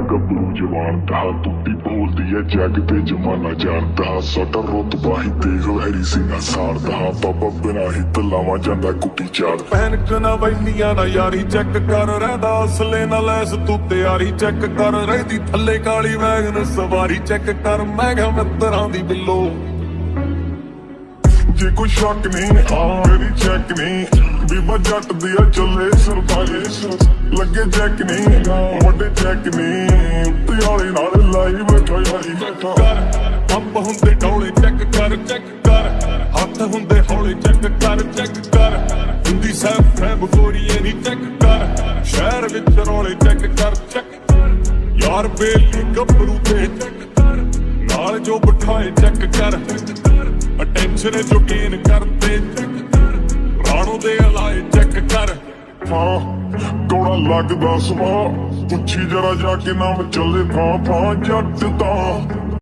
ਗੱਭਰੂ ਜਵਾਨ ਦਾ ਟੁੱਟੀ ਬੋਲਦੀ ਐ ਜੱਗ ਤੇ ਜਮਾਨਾ ਜਾਣਦਾ ਸਾਡਾ ਰੁਤਬਾ ਹੀ ਦੇਖ ਵੈਰੀ ਸਿੰਘਾ ਸਾੜਦਾ ਬਾਬਾ ਬਿਨਾ ਹੀ ਤਲਾਵਾਂ ਜਾਂਦਾ ਕੁੱਟੀ ਚਾੜ ਪੈਨਕ ਨਾ ਵੈਲੀਆਂ ਨਾ ਯਾਰੀ ਚੈੱਕ ਕਰ ਰਹਿੰਦਾ ਅਸਲੇ ਨਾ ਲੈਸ ਤੂੰ ਤਿਆਰੀ ਚੈੱਕ ਕਰ ਰਹਿੰਦੀ ਥੱਲੇ ਕਾਲੀ ਵੈਗਨ ਸਵਾਰੀ ਚੈੱਕ ਕਰ ਮੈਂ ਕਿਹਾ ਮਿੱਤਰਾਂ ਦੀ ਬਿੱਲੋ ਜੇ ਕੋਈ ਸ਼ੱਕ ਨਹੀਂ ਮੇਰੀ ਚੈੱਕ ਨਹੀਂ ਬੀਬਾ ਜੱਟ ਦੀ ਆ ਚੱਲੇ ਸਰਦਾਰੀ ਲੱਗੇ ਚੈੱਕ ਨਹੀਂ ਵੱਡੇ ਚੈੱਕ ਨਹੀਂ ਉੱਤੇ ਵਾਲੇ ਨਾਲ ਲਾਈ ਬੈਠਾ ਯਾਰੀ ਬੈਠਾ ਕਰ ਪੰਪ ਹੁੰਦੇ ਢੋਲੇ ਚੈੱਕ ਕਰ ਹੱਥ ਹੁੰਦੇ ਹੌਲੇ ਚੈੱਕ ਕਰ ਹੁੰਦੀ ਸੈਫ ਫੈਬ ਗੋਰੀਏ ਨਹੀਂ ਚੈੱਕ ਕਰ ਸ਼ਹਿਰ ਵਿੱਚ ਰੌਲੇ ਚੈੱਕ ਕਰ ਯਾਰ ਬੇਲੀ ਗੱਭਰੂ ਤੇ ਚੈੱਕ ਕਰ ਨਾਲ ਜੋ ਬਿਠਾਏ ਚੈੱਕ ਕਰ ਅਟੈਂਸ਼ਨ ਜੋ ਗੇਨ ਕਰਦੇ ਚੈੱਕ ਕਰ ਰਾਣੋ ਦੇ ਹਲਾਏ ਚੈੱਕ ਕਰ ਕੋੜਾ ਲੱਗਦਾ ਸੁਭਾ ਪੁੱਛੀ ਜਰਾ ਜਾ ਕੇ ਨਾਮ ਚੱਲੇ ਥਾਂ ਜੱਟ ਤਾਂ